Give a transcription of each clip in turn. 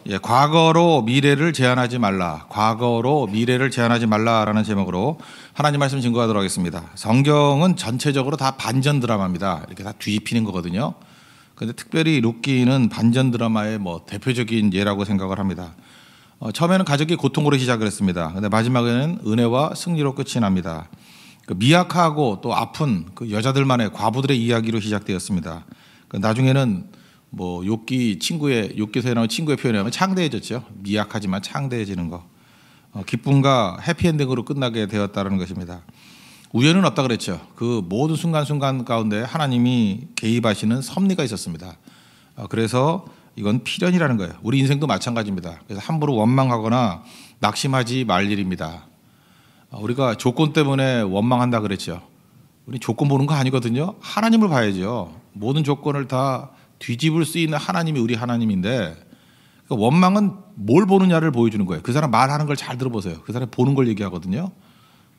예, 과거로 미래를 제한하지 말라. 과거로 미래를 제한하지 말라라는 제목으로 하나님 말씀 증거하도록 하겠습니다. 성경은 전체적으로 다 반전 드라마입니다. 이렇게 다 뒤집히는 거거든요. 그런데 특별히 룻기는 반전 드라마의 뭐 대표적인 예라고 생각을 합니다. 처음에는 가족이 고통으로 시작을 했습니다. 그런데 마지막에는 은혜와 승리로 끝이 납니다. 그 미약하고 또 아픈 그 여자들만의 과부들의 이야기로 시작되었습니다. 그 나중에는 뭐 욥기서에 나온 친구의 표현에 하면 창대해졌죠. 미약하지만 창대해지는 거. 기쁨과 해피엔딩으로 끝나게 되었다는 것입니다. 우연은 없다 그랬죠. 그 모든 순간순간 가운데 하나님이 개입하시는 섭리가 있었습니다. 그래서 이건 필연이라는 거예요. 우리 인생도 마찬가지입니다. 그래서 함부로 원망하거나 낙심하지 말 일입니다. 우리가 조건 때문에 원망한다 그랬죠. 우리 조건 보는 거 아니거든요. 하나님을 봐야죠. 모든 조건을 다 뒤집을 수 있는 하나님이 우리 하나님인데, 그러니까 원망은 뭘 보느냐를 보여주는 거예요. 그 사람 말하는 걸 잘 들어보세요. 그 사람이 보는 걸 얘기하거든요.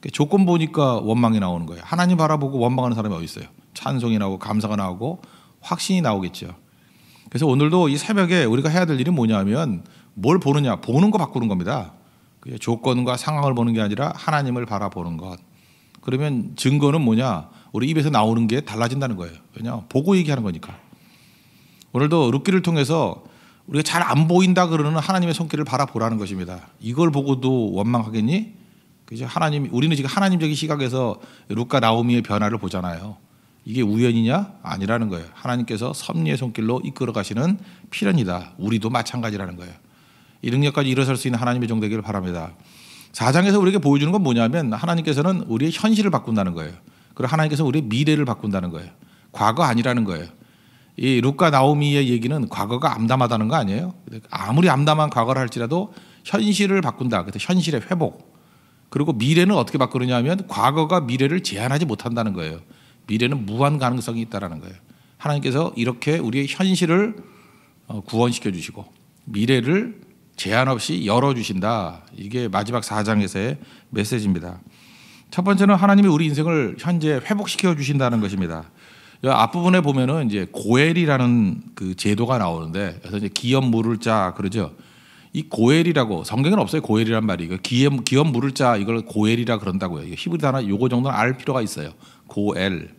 그러니까 조건 보니까 원망이 나오는 거예요. 하나님 바라보고 원망하는 사람이 어디 있어요? 찬송이 나오고 감사가 나오고 확신이 나오겠죠. 그래서 오늘도 이 새벽에 우리가 해야 될 일이 뭐냐면 뭘 보느냐, 보는 거 바꾸는 겁니다. 조건과 상황을 보는 게 아니라 하나님을 바라보는 것. 그러면 증거는 뭐냐? 우리 입에서 나오는 게 달라진다는 거예요. 왜냐? 보고 얘기하는 거니까. 오늘도 룻기를 통해서 우리가 잘 안 보인다 그러는 하나님의 손길을 바라보라는 것입니다. 이걸 보고도 원망하겠니? 그죠? 우리는 지금 하나님적인 시각에서 룻과 나오미의 변화를 보잖아요. 이게 우연이냐? 아니라는 거예요. 하나님께서 섭리의 손길로 이끌어 가시는 필연이다. 우리도 마찬가지라는 거예요. 이 능력까지 일어설 수 있는 하나님의 종 되기를 바랍니다. 4장에서 우리에게 보여주는 건 뭐냐면 하나님께서는 우리의 현실을 바꾼다는 거예요. 그리고 하나님께서는 우리의 미래를 바꾼다는 거예요. 과거 아니라는 거예요. 이 룻과 나오미의 얘기는 과거가 암담하다는 거 아니에요? 아무리 암담한 과거를 할지라도 현실을 바꾼다. 그래서 현실의 회복. 그리고 미래는 어떻게 바꾸느냐 하면 과거가 미래를 제한하지 못한다는 거예요. 미래는 무한 가능성이 있다는 거예요. 하나님께서 이렇게 우리의 현실을 구원시켜 주시고 미래를 제한 없이 열어주신다. 이게 마지막 4장에서의 메시지입니다. 첫 번째는 하나님이 우리 인생을 현재 회복시켜 주신다는 것입니다. 앞부분에 보면은 이제 고엘이라는 그 제도가 나오는데, 그래서 이제 기업 물을 자 그러죠. 이 고엘이라고 성경에는 없어요. 고엘이란 말이. 기업 물을 자 이걸 고엘이라 그런다고요. 히브리 단어 요거 정도는 알 필요가 있어요. 고엘.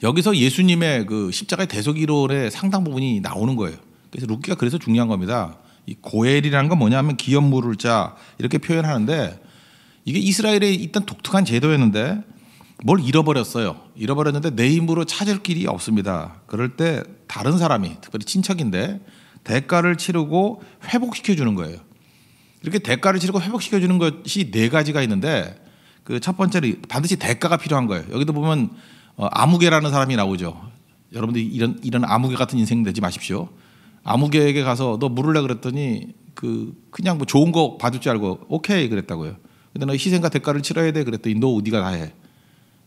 여기서 예수님의 그 십자가의 대속이론의 상당 부분이 나오는 거예요. 그래서 룻기가 그래서 중요한 겁니다. 이 고엘이라는 건 뭐냐면 기업 물을 자 이렇게 표현하는데, 이게 이스라엘에 있던 독특한 제도였는데 뭘 잃어버렸어요. 잃어버렸는데 내 힘으로 찾을 길이 없습니다. 그럴 때 다른 사람이, 특별히 친척인데 대가를 치르고 회복시켜 주는 거예요. 이렇게 대가를 치르고 회복시켜 주는 것이 네 가지가 있는데, 그 첫 번째는 반드시 대가가 필요한 거예요. 여기도 보면 아무개라는 사람이 나오죠. 여러분들이 이런 아무개 같은 인생 되지 마십시오. 아무개에게 가서 너 물을래 그랬더니 그냥 뭐 좋은 거 받을 줄 알고 오케이 그랬다고요. 근데 너 희생과 대가를 치러야 돼 그랬더니 너 네가 다 해.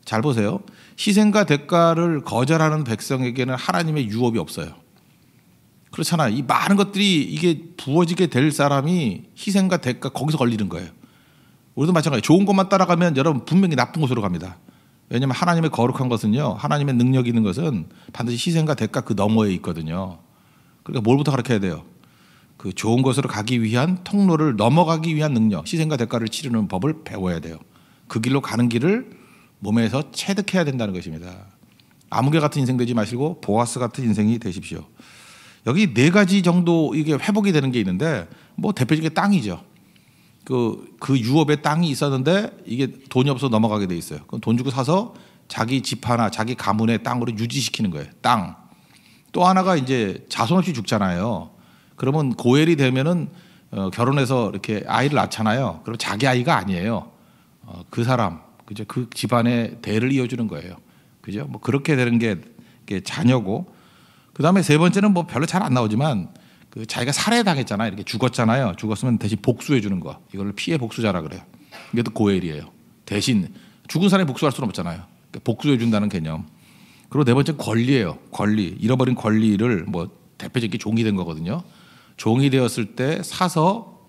잘 보세요. 희생과 대가를 거절하는 백성에게는 하나님의 유업이 없어요. 그렇잖아요. 이 많은 것들이 이게 부어지게 될 사람이 희생과 대가 거기서 걸리는 거예요. 우리도 마찬가지예요. 좋은 것만 따라가면 여러분 분명히 나쁜 곳으로 갑니다. 왜냐하면 하나님의 거룩한 것은요, 하나님의 능력이 있는 것은 반드시 희생과 대가 그 너머에 있거든요. 그러니까 뭘부터 가르쳐야 돼요? 그 좋은 것으로 가기 위한 통로를 넘어가기 위한 능력, 희생과 대가를 치르는 법을 배워야 돼요. 그 길로 가는 길을 몸에서 체득해야 된다는 것입니다. 아무개 같은 인생 되지 마시고 보아스 같은 인생이 되십시오. 여기 네 가지 정도 이게 회복이 되는 게 있는데, 뭐 대표적인 게 땅이죠. 그 유업에 땅이 있었는데 이게 돈이 없어서 넘어가게 돼 있어요. 그럼 돈 주고 사서 자기 집 하나, 자기 가문의 땅으로 유지시키는 거예요. 땅. 또 하나가 이제 자손 없이 죽잖아요. 그러면 고엘이 되면은 결혼해서 이렇게 아이를 낳잖아요. 그럼 자기 아이가 아니에요. 그 사람, 그죠? 그 집안의 대를 이어주는 거예요. 그죠? 뭐 그렇게 되는 게 자녀고, 그 다음에 세 번째는 뭐 별로 잘 안 나오지만 그 자기가 살해당했잖아요. 이렇게 죽었잖아요. 죽었으면 대신 복수해 주는 거. 이걸 피해 복수자라 그래요. 이게 또 고엘이에요. 대신 죽은 사람이 복수할 수는 없잖아요. 그러니까 복수해 준다는 개념. 그리고 네 번째 권리예요. 권리. 잃어버린 권리를 뭐 대표적인 종이 된 거거든요. 종이 되었을 때 사서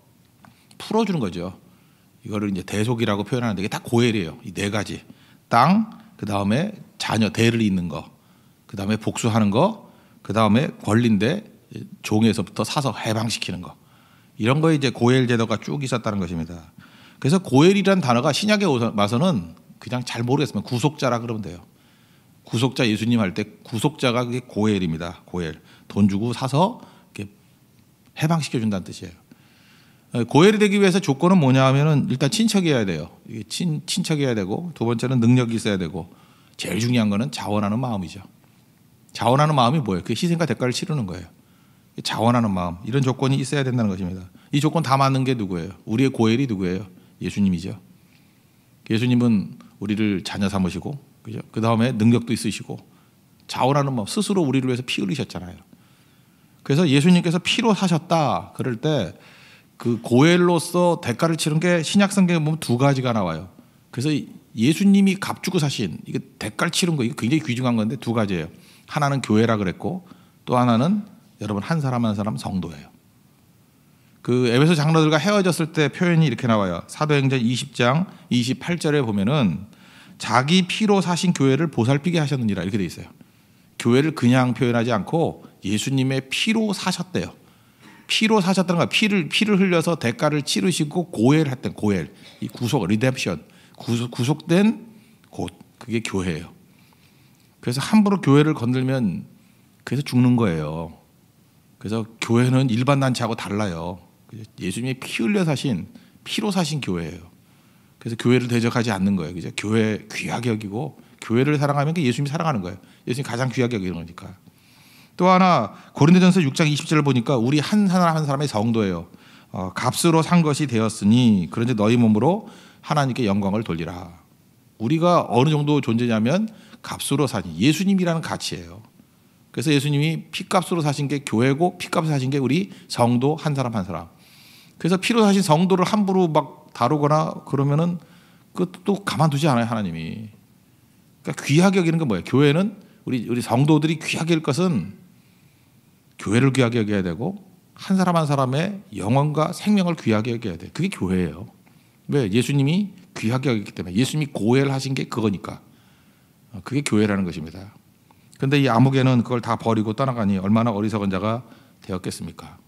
풀어주는 거죠. 이거를 이제 대속이라고 표현하는데 이게 다 고엘이에요. 이 네 가지. 땅, 그 다음에 자녀, 대를 잇는 거, 그 다음에 복수하는 거, 그 다음에 권리인데 종에서부터 사서 해방시키는 거. 이런 거에 이제 고엘 제도가 쭉 있었다는 것입니다. 그래서 고엘이라는 단어가 신약에 와서는 그냥 잘 모르겠으면 구속자라 그러면 돼요. 구속자 예수님 할 때 구속자가 그게 고엘입니다. 고엘. 돈 주고 사서 이렇게 해방시켜 준다는 뜻이에요. 고엘이 되기 위해서 조건은 뭐냐 하면은 일단 친척이어야 돼요. 이게 친척이어야 되고, 두 번째는 능력이 있어야 되고, 제일 중요한 거는 자원하는 마음이죠. 자원하는 마음이 뭐예요? 그 희생과 대가를 치르는 거예요. 자원하는 마음, 이런 조건이 있어야 된다는 것입니다. 이 조건 다 맞는 게 누구예요? 우리의 고엘이 누구예요? 예수님이죠. 예수님은 우리를 자녀 삼으시고, 그죠? 그 다음에 능력도 있으시고, 자원하는 마음, 스스로 우리를 위해서 피 흘리셨잖아요. 그래서 예수님께서 피로 사셨다 그럴 때 그 고엘로서 대가를 치른 게 신약 성경에 보면 두 가지가 나와요. 그래서 예수님이 값 주고 사신, 이게 대가를 치른 거, 이거 굉장히 귀중한 건데 두 가지예요. 하나는 교회라 그랬고, 또 하나는 여러분 한 사람 한 사람 성도예요. 그 에베소 장로들과 헤어졌을 때 표현이 이렇게 나와요. 사도행전 20장 28절에 보면은 자기 피로 사신 교회를 보살피게 하셨느니라 이렇게 돼 있어요. 교회를 그냥 표현하지 않고 예수님의 피로 사셨대요. 피로 사셨다는 거야. 피를 흘려서 대가를 치르시고 고엘했던 고엘, 이 구속, 리뎀션, 구속된 곳, 그게 교회예요. 그래서 함부로 교회를 건들면 그래서 죽는 거예요. 그래서 교회는 일반 단체하고 달라요. 예수님이 피 흘려 사신, 피로 사신 교회예요. 그래서 교회를 대적하지 않는 거예요. 그죠? 교회 귀하게 여기고, 교회를 사랑하면 예수님이 사랑하는 거예요. 예수님이 가장 귀하게 여기는 거니까. 또 하나 고린도전서 6장 20절을 보니까 우리 한 사람 한 사람의 성도예요. 값으로 산 것이 되었으니 그런데 너희 몸으로 하나님께 영광을 돌리라. 우리가 어느 정도 존재냐면 값으로 사신 예수님이라는 가치예요. 그래서 예수님이 피값으로 사신 게 교회고, 피값으로 사신 게 우리 성도 한 사람 한 사람. 그래서 피로 사신 성도를 함부로 막 다루거나 그러면은 그것도 가만두지 않아요, 하나님이. 그러니까 귀하게 여기는 건 뭐예요? 교회는 우리 성도들이 귀하게 여길 것은 교회를 귀하게 여겨야 되고, 한 사람 한 사람의 영혼과 생명을 귀하게 여겨야 돼요. 그게 교회예요. 왜? 예수님이 귀하게 여겼기 때문에. 예수님이 고엘 하신 게 그거니까. 그게 교회라는 것입니다. 그런데 이 아무개는 그걸 다 버리고 떠나가니 얼마나 어리석은 자가 되었겠습니까?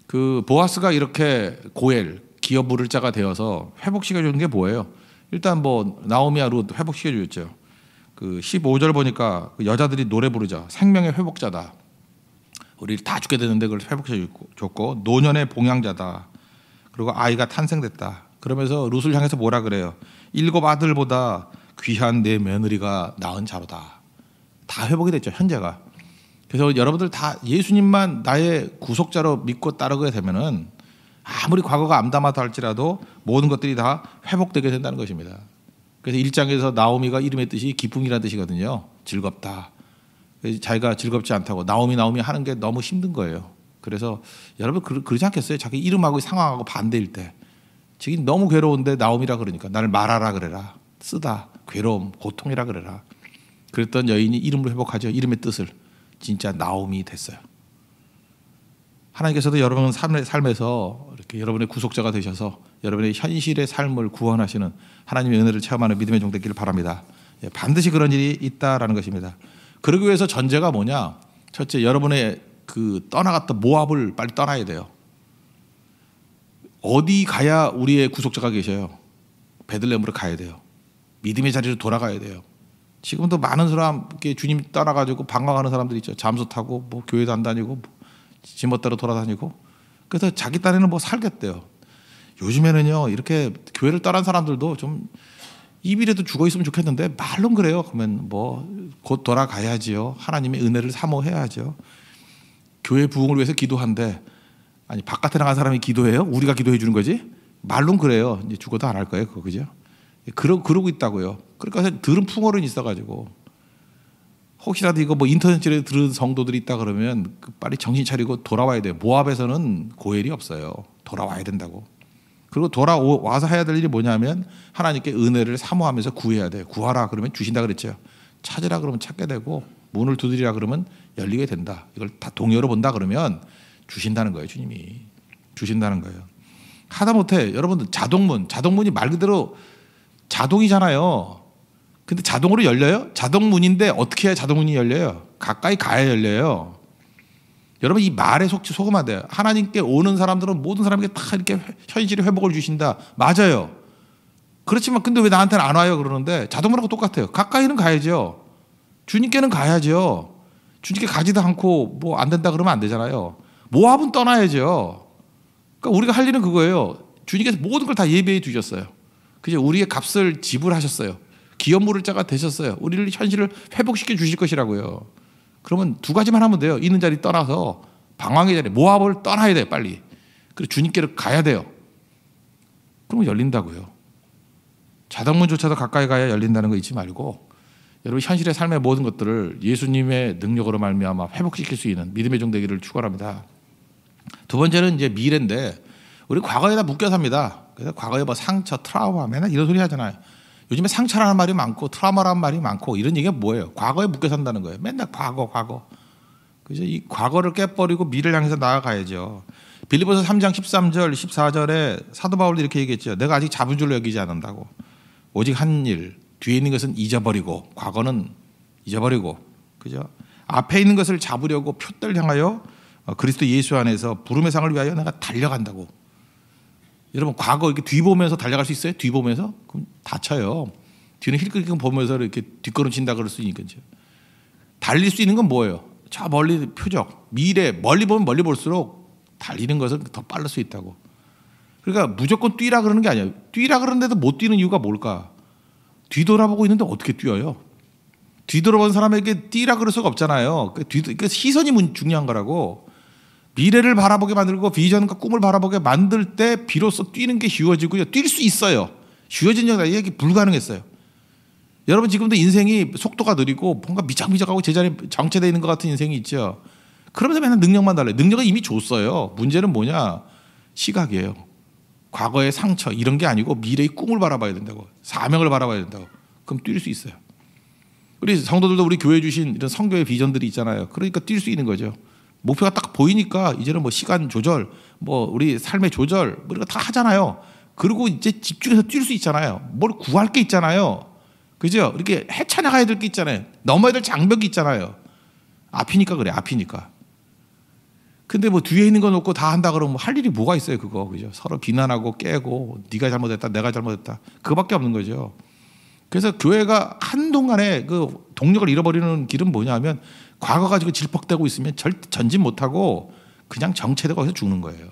그 보아스가 이렇게 고엘, 기업 부를 자가 되어서 회복시켜주는 게 뭐예요? 일단 뭐 나오미와 룻 회복시켜주었죠. 그 15절 보니까 여자들이 노래 부르자. 생명의 회복자다. 우리 다 죽게 되는데 그걸 회복시켜줬고, 노년의 봉양자다. 그리고 아이가 탄생됐다. 그러면서 룻을 향해서 뭐라 그래요? 7 아들보다 귀한 내 며느리가 낳은 자로다. 다 회복이 됐죠, 현재가. 그래서 여러분들 다 예수님만 나의 구속자로 믿고 따르게 되면은 아무리 과거가 암담하다 할지라도 모든 것들이 다 회복되게 된다는 것입니다. 그래서 1장에서 나오미가 이름의 뜻이 기쁨이라는 뜻이거든요. 즐겁다. 자기가 즐겁지 않다고 나오미 하는 게 너무 힘든 거예요. 그래서 여러분 그러지 않겠어요? 자기 이름하고 상황하고 반대일 때. 지금 너무 괴로운데 나오미라 그러니까 나를 말하라 그래라. 쓰다. 괴로움, 고통이라 그래라. 그랬던 여인이 이름을 회복하죠. 이름의 뜻을. 진짜 나오미 됐어요. 하나님께서도 여러분 삶에서 이렇게 여러분의 구속자가 되셔서 여러분의 현실의 삶을 구원하시는 하나님의 은혜를 체험하는 믿음의 종 되기를 바랍니다. 반드시 그런 일이 있다라는 것입니다. 그러기 위해서 전제가 뭐냐? 첫째, 여러분의 그 떠나갔던 모압을 빨리 떠나야 돼요. 어디 가야 우리의 구속자가 계셔요? 베들레헴으로 가야 돼요. 믿음의 자리로 돌아가야 돼요. 지금도 많은 사람 주님 따라가지고 방황하는 사람들이 있죠. 잠수 타고 뭐 교회도 안 다니고 지멋대로 돌아다니고. 그래서 자기 딴에는 뭐 살겠대요. 요즘에는요 이렇게 교회를 떠난 사람들도 좀 입이라도 죽어 있으면 좋겠는데 말론 그래요. 그러면 뭐 곧 돌아가야지요. 하나님의 은혜를 사모해야죠. 교회 부흥을 위해서 기도한데 아니 바깥에 나간 사람이 기도해요? 우리가 기도해 주는 거지? 말론 그래요. 이제 죽어도 안 할 거예요. 그거 그죠? 그러고 있다고요. 그러니까 들은 풍어는 있어가지고 혹시라도 이거 뭐 인터넷에 들은 성도들이 있다 그러면 빨리 정신 차리고 돌아와야 돼요. 모압에서는 고엘이 없어요. 돌아와야 된다고. 그리고 돌아와서 해야 될 일이 뭐냐면 하나님께 은혜를 사모하면서 구해야 돼요. 구하라 그러면 주신다 그랬죠. 찾으라 그러면 찾게 되고 문을 두드리라 그러면 열리게 된다. 이걸 다 동의어로 본다 그러면 주신다는 거예요. 주님이 주신다는 거예요. 하다못해 여러분들 자동문이 말 그대로 자동이잖아요. 근데 자동으로 열려요? 자동문인데 어떻게 해야 자동문이 열려요? 가까이 가야 열려요. 여러분 이 말에 속으면 안 돼요. 하나님께 오는 사람들은 모든 사람에게 다 이렇게 현실의 회복을 주신다. 맞아요. 그렇지만 근데 왜 나한테는 안 와요 그러는데 자동문하고 똑같아요. 가까이는 가야죠. 주님께는 가야죠. 주님께 가지도 않고 뭐 안 된다 그러면 안 되잖아요. 모압은 떠나야죠. 그러니까 우리가 할 일은 그거예요. 주님께서 모든 걸 다 예배해 두셨어요. 그죠? 우리의 값을 지불하셨어요. 기업 물을 자가 되셨어요. 우리를 현실을 회복시켜 주실 것이라고요. 그러면 두 가지만 하면 돼요. 있는 자리 떠나서 방황의 자리, 모압을 떠나야 돼요. 빨리. 그리고 주님께로 가야 돼요. 그러면 열린다고요. 자동문조차도 가까이 가야 열린다는 거 잊지 말고 여러분 현실의 삶의 모든 것들을 예수님의 능력으로 말미암아 회복시킬 수 있는 믿음의 종 되기를 축원합니다. 두 번째는 이제 미래인데 우리 과거에다 묶여 삽니다. 그래서 과거에 뭐 상처, 트라우마 맨날 이런 소리 하잖아요. 요즘에 상처라는 말이 많고 트라우마라는 말이 많고 이런 얘기가 뭐예요? 과거에 묶여 산다는 거예요. 맨날 과거. 그죠? 이 과거를 깨버리고 미래를 향해서 나아가야죠. 빌립보서 3장 13절, 14절에 사도 바울도 이렇게 얘기했죠. 내가 아직 잡은 줄로 여기지 않는다고. 오직 한 일, 뒤에 있는 것은 잊어버리고 과거는 잊어버리고 그죠? 앞에 있는 것을 잡으려고 표대를 향하여 그리스도 예수 안에서 부름의 상을 위하여 내가 달려간다고. 여러분 과거 이렇게 뒤보면서 달려갈 수 있어요? 뒤보면서? 그럼 다쳐요. 뒤는 힐끗힐끗 보면서 이렇게 뒷걸음친다 그럴 수 있으니까요. 달릴 수 있는 건 뭐예요? 저 멀리 표적, 미래 멀리 보면 멀리 볼수록 달리는 것은 더 빠를 수 있다고. 그러니까 무조건 뛰라 그러는 게 아니에요. 뛰라 그러는데도 못 뛰는 이유가 뭘까? 뒤돌아보고 있는데 어떻게 뛰어요? 뒤돌아본 사람에게 뛰라 그럴 수가 없잖아요. 그러니까 시선이 중요한 거라고. 미래를 바라보게 만들고 비전과 꿈을 바라보게 만들 때 비로소 뛰는 게 쉬워지고요. 뛸 수 있어요. 쉬워진 얘기 불가능했어요. 여러분 지금도 인생이 속도가 느리고 뭔가 미적미적하고 제자리에 정체되어 있는 것 같은 인생이 있죠. 그러면서 맨날 능력만 달라요. 능력은 이미 줬어요. 문제는 뭐냐? 시각이에요. 과거의 상처 이런 게 아니고 미래의 꿈을 바라봐야 된다고. 사명을 바라봐야 된다고. 그럼 뛸 수 있어요. 우리 성도들도 우리 교회 주신 이런 선교의 비전들이 있잖아요. 그러니까 뛸 수 있는 거죠. 목표가 딱 보이니까 이제는 뭐 시간 조절, 뭐 우리 삶의 조절 뭐 이런 거 다 하잖아요. 그리고 이제 집중해서 뛸 수 있잖아요. 뭘 구할 게 있잖아요. 그죠? 이렇게 헤쳐나가야 될 게 있잖아요. 넘어야 될 장벽이 있잖아요. 앞이니까 그래. 앞이니까. 근데 뭐 뒤에 있는 거 놓고 다 한다 그러면 할 일이 뭐가 있어요, 그거. 그죠? 서로 비난하고 깨고 네가 잘못했다, 내가 잘못했다. 그거밖에 없는 거죠. 그래서 교회가 한동안에 그 동력을 잃어버리는 길은 뭐냐면 과거 가지고 질퍽대고 있으면 절대 전진 못하고 그냥 정체되고 거기서 죽는 거예요.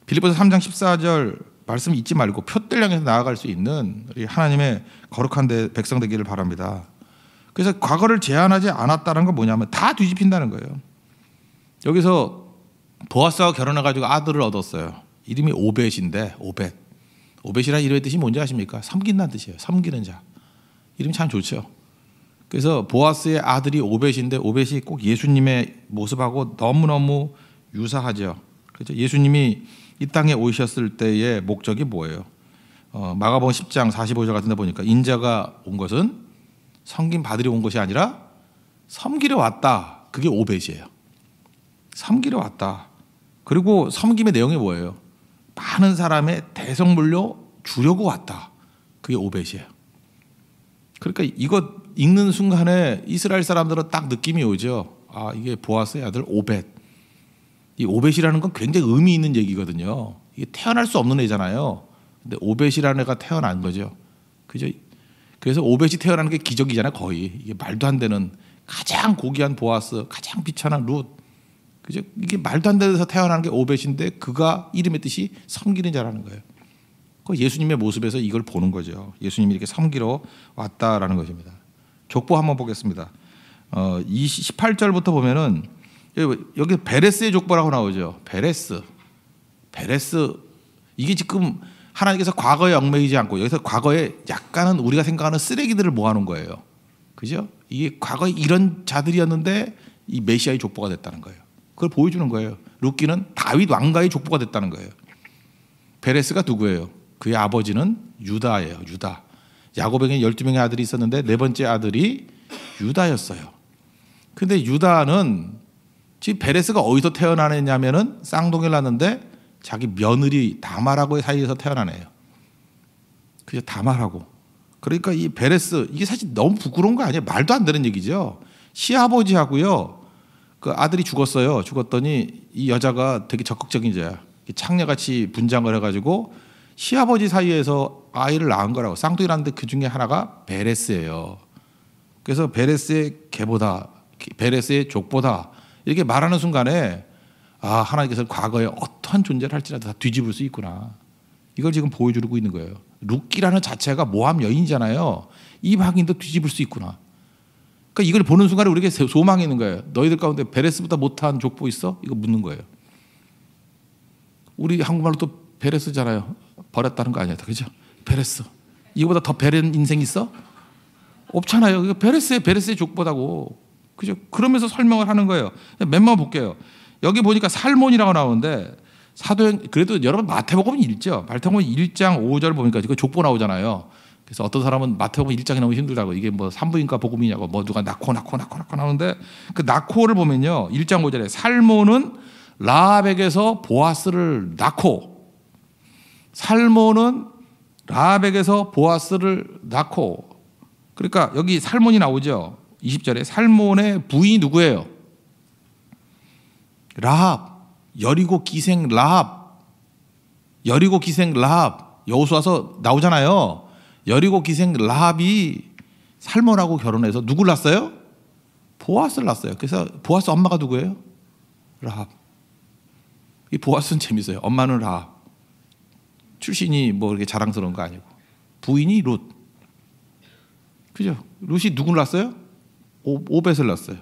빌립보서 3장 14절 말씀 잊지 말고 표대를 향해서 나아갈 수 있는 우리 하나님의 거룩한 백성 되기를 바랍니다. 그래서 과거를 제한하지 않았다는 건 뭐냐면 다 뒤집힌다는 거예요. 여기서 보아스와 결혼해가지고 아들을 얻었어요. 이름이 오벳인데 오벳이라는 이름의 뜻이 뭔지 아십니까? 섬긴다는 뜻이에요. 섬기는 자. 이름이 참 좋죠. 그래서 보아스의 아들이 오벳인데 오벳이 꼭 예수님의 모습하고 너무너무 유사하죠. 그렇죠? 예수님이 이 땅에 오셨을 때의 목적이 뭐예요? 마가복음 10장 45절 같은 데 보니까 인자가 온 것은 섬김 받으러 온 것이 아니라 섬기러 왔다. 그게 오벳이에요. 섬기러 왔다. 그리고 섬김의 내용이 뭐예요? 많은 사람의 대성물로 주려고 왔다. 그게 오벳이에요. 그러니까 이거 읽는 순간에 이스라엘 사람들은 딱 느낌이 오죠. 아, 이게 보아스의 아들 오벳. 이 오벳이라는 건 굉장히 의미 있는 얘기거든요. 이게 태어날 수 없는 애잖아요. 근데 오벳이라는 애가 태어난 거죠. 그죠? 그래서 오벳이 태어나는 게 기적이잖아요. 거의. 이게 말도 안 되는 가장 고귀한 보아스, 가장 비천한 룻. 그죠? 이게 말도 안 되는 데서 태어나는 게 오벳인데 그가 이름의 뜻이 섬기는 자라는 거예요. 그 예수님의 모습에서 이걸 보는 거죠. 예수님이 이렇게 섬기러 왔다라는 것입니다. 족보 한번 보겠습니다. 18절부터 보면은 여기 베레스의 족보라고 나오죠. 베레스 이게 지금 하나님께서 과거에 얽매이지 않고 여기서 과거에 약간은 우리가 생각하는 쓰레기들을 모아놓은 거예요. 그죠? 이게 과거에 이런 자들이었는데 이 메시아의 족보가 됐다는 거예요. 그걸 보여주는 거예요. 룻기는 다윗 왕가의 족보가 됐다는 거예요. 베레스가 누구예요? 그의 아버지는 유다예요. 유다. 야곱에게 12명의 아들이 있었는데 네 번째 아들이 유다였어요. 근데 유다는 지금 베레스가 어디서 태어나느냐면은 쌍둥이를 낳았는데 자기 며느리 다말하고의 사이에서 태어난 애예요. 그죠? 다말하고. 그러니까 이 베레스 이게 사실 너무 부끄러운 거 아니에요? 말도 안 되는 얘기죠. 시아버지하고요. 그 아들이 죽었어요. 죽었더니 이 여자가 되게 적극적인 여자야. 창녀같이 분장을 해가지고 시아버지 사이에서 아이를 낳은 거라고. 쌍둥이 낳는데 그 중에 하나가 베레스예요. 그래서 베레스의 개보다, 베레스의 족보다 이렇게 말하는 순간에 아, 하나님께서 과거에 어떠한 존재를 할지라도 다 뒤집을 수 있구나. 이걸 지금 보여주고 있는 거예요. 룻기라는 자체가 모함 여인이잖아요. 이 확인도 뒤집을 수 있구나. 그러니까 이걸 보는 순간에 우리에게 소망이 있는 거예요. 너희들 가운데 베레스보다 못한 족보 있어? 이거 묻는 거예요. 우리 한국말로 또 베레스잖아요. 버렸다는 거 아니야, 그죠? 베레스. 이거보다 더 베렌 인생 있어? 없잖아요. 이거 베레스의 족보다고. 그죠? 그러면서 설명을 하는 거예요. 몇만 볼게요. 여기 보니까 살몬이라고 나오는데 사도행 그래도 여러분 마태복음 읽죠. 마태복음 1장 5절 보니까 그 족보 나오잖아요. 그래서 어떤 사람은 마태복음 1장이 너무 힘들다고 이게 뭐 산부인과 복음이냐고 뭐 누가 낳고 나오는데 그 낳고를 보면요. 1장 5절에 살몬은 라합에게서 보아스를 낳고 살몬은 라합에게서 보아스를 낳고 그러니까 여기 살몬이 나오죠. 20절에 살몬의 부인이 누구예요? 라합. 여리고 기생 라합. 여호수아서 나오잖아요. 여리고 기생 라합이 살몬하고 결혼해서 누굴 낳았어요? 보아스를 낳았어요. 그래서 보아스 엄마가 누구예요? 라합. 이 보아스는 재밌어요. 엄마는 라합. 출신이 뭐 이렇게 자랑스러운 거 아니고. 부인이 룻. 그죠? 룻이 누굴 낳았어요? 오벳을 낳았어요.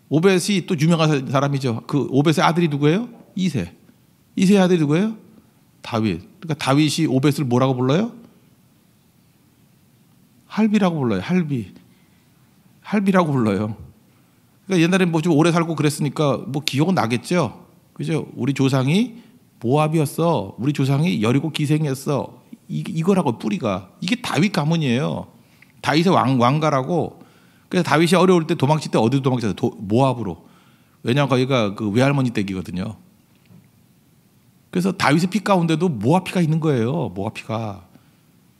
오벳이 또 유명한 사람이죠. 그 오벳의 아들이 누구예요? 이세. 이세의 아들이 누구예요? 다윗. 그러니까 다윗이 오벳을 뭐라고 불러요? 할비라고 불러요. 할비라고 불러요. 그러니까 옛날에 뭐 좀 오래 살고 그랬으니까 뭐 기억은 나겠죠. 그죠? 우리 조상이 모압이었어. 우리 조상이 여리고 기생이었어. 이거라고 뿌리가. 이게 다윗 가문이에요. 다윗의 왕가라고. 그래서 다윗이 어려울 때 도망칠 때 어디로 도망쳤어요? 모압으로. 왜냐하면 거기가 그 외할머니 댁이거든요. 그래서 다윗의 피 가운데도 모압 피가 있는 거예요. 모압 피가.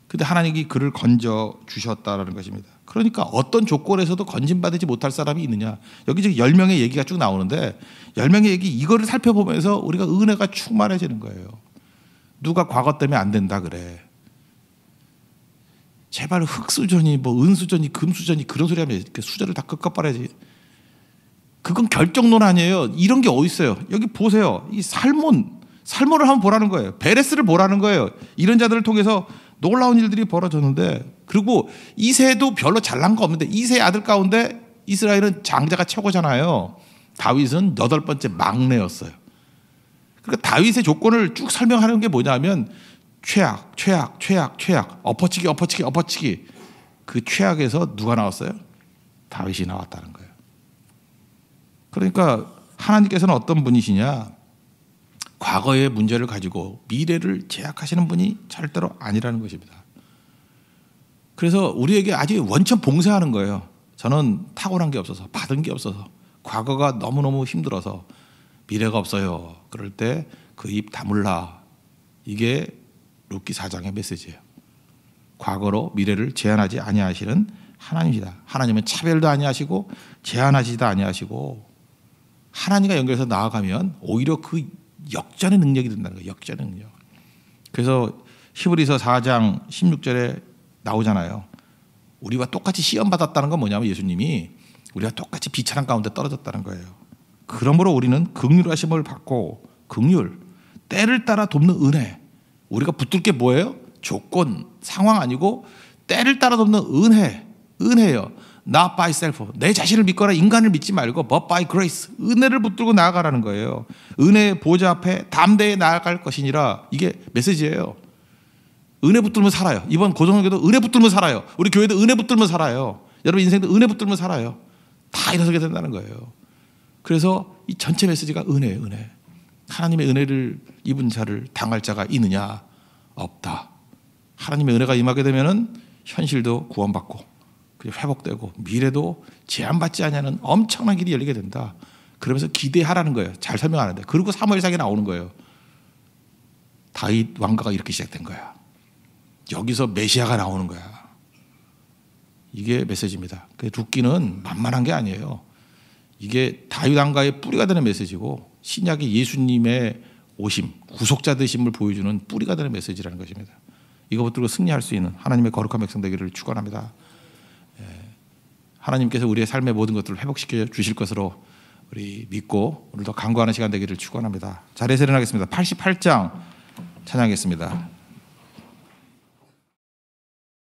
근데 하나님이 그를 건져 주셨다라는 것입니다. 그러니까 어떤 조건에서도 건진받지 못할 사람이 있느냐. 여기 지금 10명의 얘기가 쭉 나오는데 10명의 얘기 이거를 살펴보면서 우리가 은혜가 충만해지는 거예요. 누가 과거 때문에 안 된다 그래. 제발 흙수저니 뭐 은수저니 금수저니 그런 소리 하면 이렇게 수저를 다 끄꺼빨아야지. 그건 결정론 아니에요. 이런 게 어디 있어요. 여기 보세요. 이 살몬을 한번 보라는 거예요. 베레스를 보라는 거예요. 이런 자들을 통해서 놀라운 일들이 벌어졌는데 그리고 이세도 별로 잘난 거 없는데 이세 아들 가운데 이스라엘은 장자가 최고잖아요. 다윗은 8번째 막내였어요. 그러니까 다윗의 조건을 쭉 설명하는 게 뭐냐면 최악, 엎어치기. 그 최악에서 누가 나왔어요? 다윗이 나왔다는 거예요. 그러니까 하나님께서는 어떤 분이시냐? 과거의 문제를 가지고 미래를 제약하시는 분이 절대로 아니라는 것입니다. 그래서 우리에게 아주 원천 봉쇄하는 거예요. 저는 탁월한 게 없어서 받은 게 없어서 과거가 너무너무 힘들어서 미래가 없어요. 그럴 때 그 입 다물라. 이게 룻기 4장의 메시지예요. 과거로 미래를 제한하지 아니하시는 하나님이다. 하나님은 차별도 아니하시고 제한하지도 아니하시고 하나님과 연결해서 나아가면 오히려 그 역전의 능력이 된다는 거예요. 역전의 능력. 그래서 히브리서 4장 16절에 나오잖아요. 우리와 똑같이 시험 받았다는 건 뭐냐면 예수님이 우리가 똑같이 비천한 가운데 떨어졌다는 거예요. 그러므로 우리는 긍휼하심을 받고 긍휼, 때를 따라 돕는 은혜. 우리가 붙들 게 뭐예요? 조건, 상황 아니고 때를 따라 돕는 은혜예요. Not by self. 내 자신을 믿거나 인간을 믿지 말고 but by grace. 은혜를 붙들고 나아가라는 거예요. 은혜의 보좌 앞에 담대히 나아갈 것이니라. 이게 메시지예요. 은혜 붙들면 살아요. 이번 고정교회도 은혜 붙들면 살아요. 우리 교회도 은혜 붙들면 살아요. 여러분 인생도 은혜 붙들면 살아요. 다 일어서게 된다는 거예요. 그래서 이 전체 메시지가 은혜예요. 은혜. 하나님의 은혜를 입은 자를 당할 자가 있느냐? 없다. 하나님의 은혜가 임하게 되면은 현실도 구원받고 회복되고 미래도 제한받지 않냐는 엄청난 길이 열리게 된다. 그러면서 기대하라는 거예요. 잘 설명하는데. 그리고 사무엘상에 나오는 거예요. 다윗 왕가가 이렇게 시작된 거야. 여기서 메시아가 나오는 거야. 이게 메시지입니다. 룻기는 만만한 게 아니에요. 이게 다윗왕가의 뿌리가 되는 메시지고 신약의 예수님의 오심, 구속자 되심을 보여주는 뿌리가 되는 메시지라는 것입니다. 이거 붙들고 승리할 수 있는 하나님의 거룩한 백성 되기를 축원합니다. 하나님께서 우리의 삶의 모든 것들을 회복시켜 주실 것으로 우리 믿고 오늘도 간구하는 시간 되기를 축원합니다. 자리에서 일어나겠습니다. 88장 찬양하겠습니다.